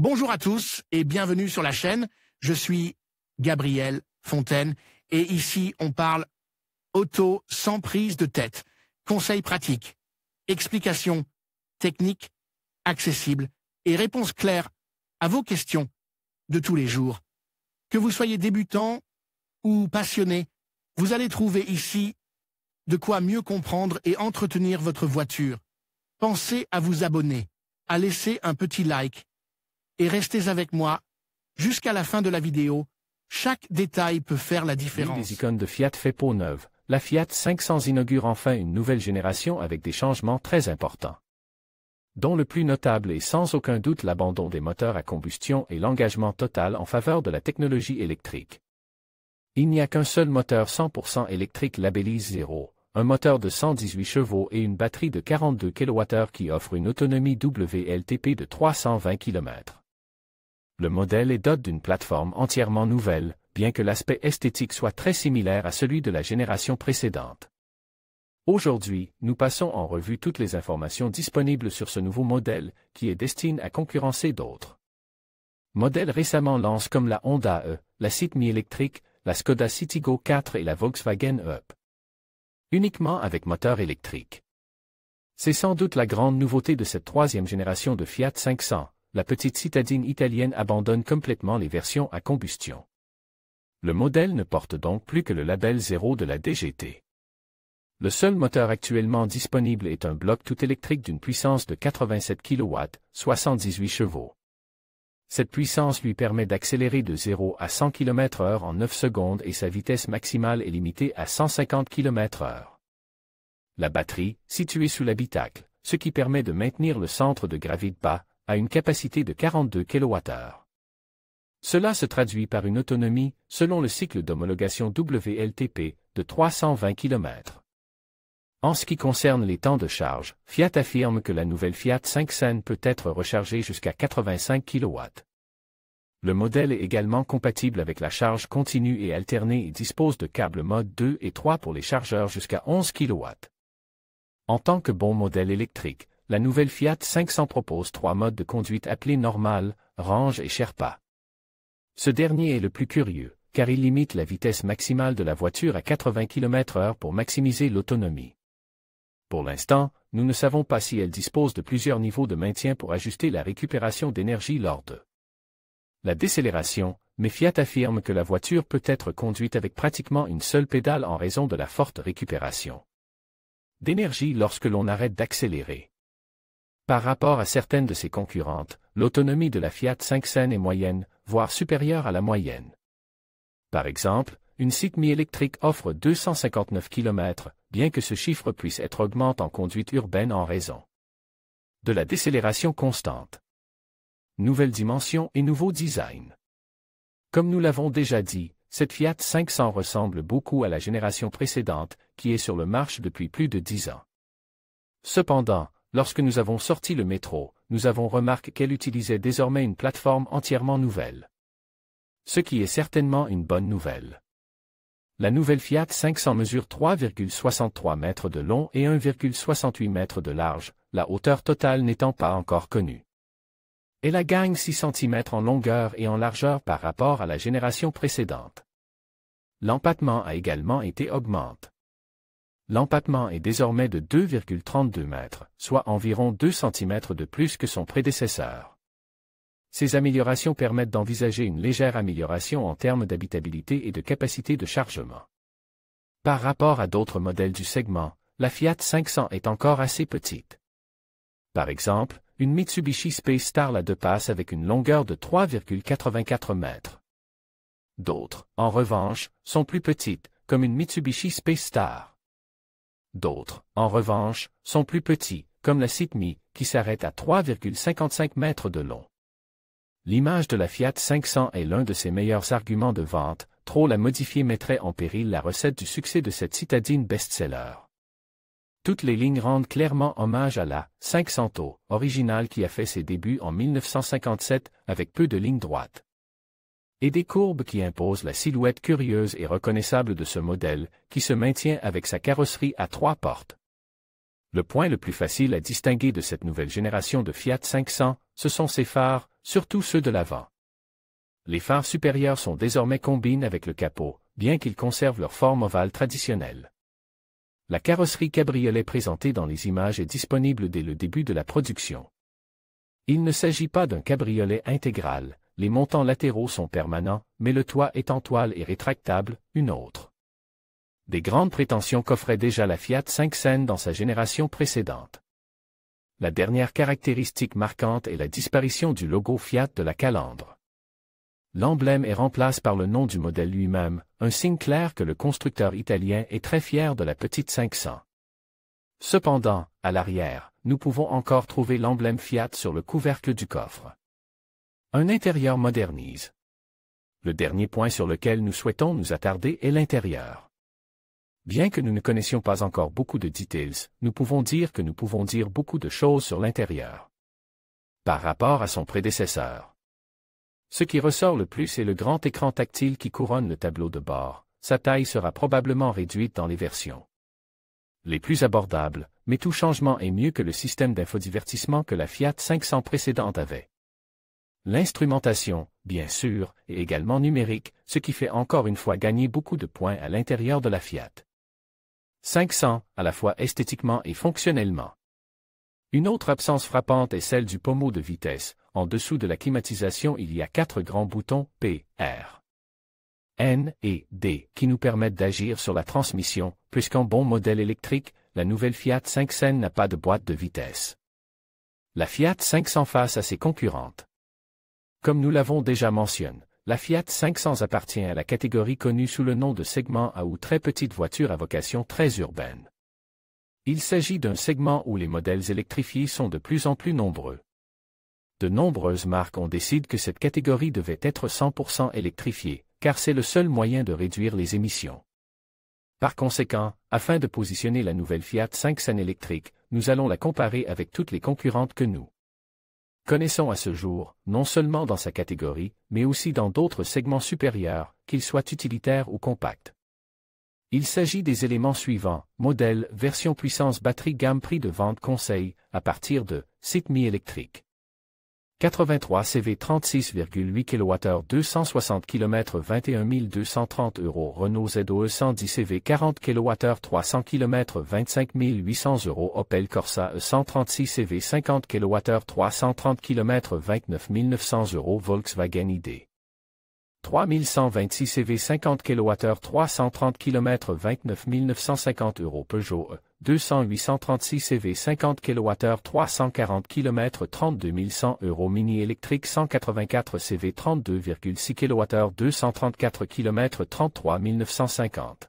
Bonjour à tous et bienvenue sur la chaîne. Je suis Gabriel Fontaine et ici on parle auto sans prise de tête. Conseils pratiques, explications techniques, accessibles et réponses claires à vos questions de tous les jours. Que vous soyez débutant ou passionné, vous allez trouver ici de quoi mieux comprendre et entretenir votre voiture. Pensez à vous abonner, à laisser un petit like et restez avec moi jusqu'à la fin de la vidéo. Chaque détail peut faire la différence. Les icônes de Fiat fait peau neuve. La Fiat 500 inaugure enfin une nouvelle génération avec des changements très importants, dont le plus notable est sans aucun doute l'abandon des moteurs à combustion et l'engagement total en faveur de la technologie électrique. Il n'y a qu'un seul moteur 100% électrique labellise 0, un moteur de 118 chevaux et une batterie de 42 kWh qui offre une autonomie WLTP de 320 km. Le modèle est doté d'une plateforme entièrement nouvelle, bien que l'aspect esthétique soit très similaire à celui de la génération précédente. Aujourd'hui, nous passons en revue toutes les informations disponibles sur ce nouveau modèle, qui est destiné à concurrencer d'autres modèles récemment lancés comme la Honda E, la Sitmi électrique, la Skoda Citigo 4 et la Volkswagen Up, uniquement avec moteur électrique. C'est sans doute la grande nouveauté de cette troisième génération de Fiat 500. La petite citadine italienne abandonne complètement les versions à combustion. Le modèle ne porte donc plus que le label 0 de la DGT. Le seul moteur actuellement disponible est un bloc tout électrique d'une puissance de 87 kW, 78 chevaux. Cette puissance lui permet d'accélérer de 0 à 100 km/h en 9 secondes et sa vitesse maximale est limitée à 150 km/h. La batterie, située sous l'habitacle, ce qui permet de maintenir le centre de gravité bas, a une capacité de 42 kWh. Cela se traduit par une autonomie, selon le cycle d'homologation WLTP, de 320 km. En ce qui concerne les temps de charge, Fiat affirme que la nouvelle Fiat 500 peut être rechargée jusqu'à 85 kW. Le modèle est également compatible avec la charge continue et alternée et dispose de câbles mode 2 et 3 pour les chargeurs jusqu'à 11 kW. En tant que bon modèle électrique, la nouvelle Fiat 500 propose 3 modes de conduite appelés Normal, Range et Sherpa. Ce dernier est le plus curieux, car il limite la vitesse maximale de la voiture à 80 km/h pour maximiser l'autonomie. Pour l'instant, nous ne savons pas si elle dispose de plusieurs niveaux de maintien pour ajuster la récupération d'énergie lors de la décélération, mais Fiat affirme que la voiture peut être conduite avec pratiquement une seule pédale en raison de la forte récupération d'énergie lorsque l'on arrête d'accélérer. Par rapport à certaines de ses concurrentes, l'autonomie de la Fiat 500 est moyenne, voire supérieure à la moyenne. Par exemple, une Sitmi électrique offre 259 km, bien que ce chiffre puisse être augmenté en conduite urbaine en raison de la décélération constante. Nouvelle dimension et nouveau design. Comme nous l'avons déjà dit, cette Fiat 500 ressemble beaucoup à la génération précédente, qui est sur le marché depuis plus de 10 ans. Cependant, lorsque nous avons sorti le métro, nous avons remarqué qu'elle utilisait désormais une plateforme entièrement nouvelle. Ce qui est certainement une bonne nouvelle. La nouvelle Fiat 500 mesure 3,63 mètres de long et 1,68 mètres de large, la hauteur totale n'étant pas encore connue. Elle a gagné 6 cm en longueur et en largeur par rapport à la génération précédente. L'empattement a également été augmenté. L'empattement est désormais de 2,32 mètres, soit environ 2 cm de plus que son prédécesseur. Ces améliorations permettent d'envisager une légère amélioration en termes d'habitabilité et de capacité de chargement. Par rapport à d'autres modèles du segment, la Fiat 500 est encore assez petite. Par exemple, une Mitsubishi Space Star la dépasse avec une longueur de 3,84 mètres. D'autres, en revanche, sont plus petites, comme une Mitsubishi Space Star. D'autres, en revanche, sont plus petits, comme la Sitmi, qui s'arrête à 3,55 mètres de long. L'image de la Fiat 500 est l'un de ses meilleurs arguments de vente, trop la modifier mettrait en péril la recette du succès de cette citadine best-seller. Toutes les lignes rendent clairement hommage à la 500 originale qui a fait ses débuts en 1957 avec peu de lignes droites. Et des courbes qui imposent la silhouette curieuse et reconnaissable de ce modèle, qui se maintient avec sa carrosserie à 3 portes. Le point le plus facile à distinguer de cette nouvelle génération de Fiat 500, ce sont ses phares, surtout ceux de l'avant. Les phares supérieurs sont désormais combinés avec le capot, bien qu'ils conservent leur forme ovale traditionnelle. La carrosserie cabriolet présentée dans les images est disponible dès le début de la production. Il ne s'agit pas d'un cabriolet intégral, les montants latéraux sont permanents, mais le toit est en toile et rétractable, une autre. Des grandes prétentions qu'offrait déjà la Fiat 500 dans sa génération précédente. La dernière caractéristique marquante est la disparition du logo Fiat de la calandre. L'emblème est remplacé par le nom du modèle lui-même, un signe clair que le constructeur italien est très fier de la petite 500. Cependant, à l'arrière, nous pouvons encore trouver l'emblème Fiat sur le couvercle du coffre. Un intérieur modernise. Le dernier point sur lequel nous souhaitons nous attarder est l'intérieur. Bien que nous ne connaissions pas encore beaucoup de details, nous pouvons dire que nous pouvons dire beaucoup de choses sur l'intérieur. Par rapport à son prédécesseur. Ce qui ressort le plus est le grand écran tactile qui couronne le tableau de bord. Sa taille sera probablement réduite dans les versions les plus abordables, mais tout changement est mieux que le système d'infodivertissement que la Fiat 500 précédente avait. L'instrumentation, bien sûr, est également numérique, ce qui fait encore une fois gagner beaucoup de points à l'intérieur de la Fiat 500, à la fois esthétiquement et fonctionnellement. Une autre absence frappante est celle du pommeau de vitesse. En dessous de la climatisation, il y a 4 grands boutons P, R, N et D qui nous permettent d'agir sur la transmission, puisqu'en bon modèle électrique, la nouvelle Fiat 500 n'a pas de boîte de vitesse. La Fiat 500 face à ses concurrentes. Comme nous l'avons déjà mentionné, la Fiat 500 appartient à la catégorie connue sous le nom de segment A ou très petite voiture à vocation très urbaine. Il s'agit d'un segment où les modèles électrifiés sont de plus en plus nombreux. De nombreuses marques ont décidé que cette catégorie devait être 100% électrifiée, car c'est le seul moyen de réduire les émissions. Par conséquent, afin de positionner la nouvelle Fiat 500 électrique, nous allons la comparer avec toutes les concurrentes que nous connaissons à ce jour, non seulement dans sa catégorie, mais aussi dans d'autres segments supérieurs, qu'ils soient utilitaires ou compacts. Il s'agit des éléments suivants: modèle, version puissance, batterie, gamme, prix de vente, conseil, à partir de site mi-électrique. 83 CV 36,8 kWh 260 km 21 230 €. Renault ZOE 110 CV 40 kWh 300 km 25 800 €. Opel Corsa E 136 CV 50 kWh 330 km 29 900 €. Volkswagen ID 3126 CV 50 kWh 330 km 29 950 €. Peugeot E 200 836 CV 50 kWh 340 km 32 100 €. Mini électrique 184 CV 32,6 kWh 234 km 33 950 €.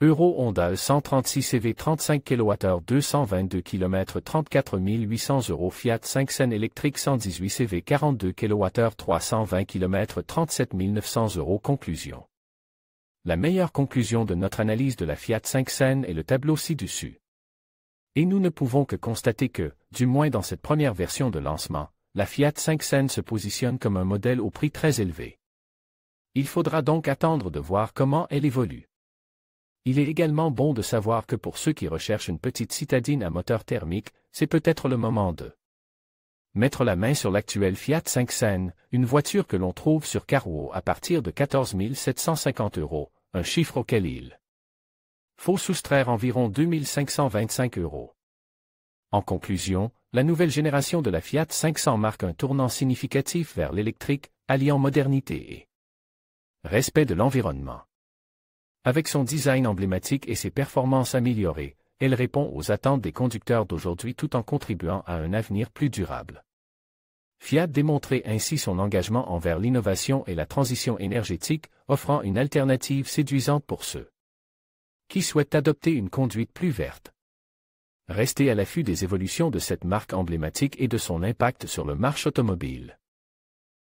Honda E 136 CV 35 kWh 222 km 34 800 €. Fiat 500 électrique 118 CV 42 kWh 320 km 37 900 €. Conclusion. La meilleure conclusion de notre analyse de la Fiat 500 est le tableau ci-dessus. Et nous ne pouvons que constater que, du moins dans cette première version de lancement, la Fiat 500 se positionne comme un modèle au prix très élevé. Il faudra donc attendre de voir comment elle évolue. Il est également bon de savoir que pour ceux qui recherchent une petite citadine à moteur thermique, c'est peut-être le moment de mettre la main sur l'actuelle Fiat 500, une voiture que l'on trouve sur Carwow à partir de 14 750 €, un chiffre auquel il faut soustraire environ 2 525 €. En conclusion, la nouvelle génération de la Fiat 500 marque un tournant significatif vers l'électrique, alliant modernité et respect de l'environnement. Avec son design emblématique et ses performances améliorées, elle répond aux attentes des conducteurs d'aujourd'hui tout en contribuant à un avenir plus durable. Fiat démontrait ainsi son engagement envers l'innovation et la transition énergétique, offrant une alternative séduisante pour ceux qui souhaitent adopter une conduite plus verte. Restez à l'affût des évolutions de cette marque emblématique et de son impact sur le marché automobile.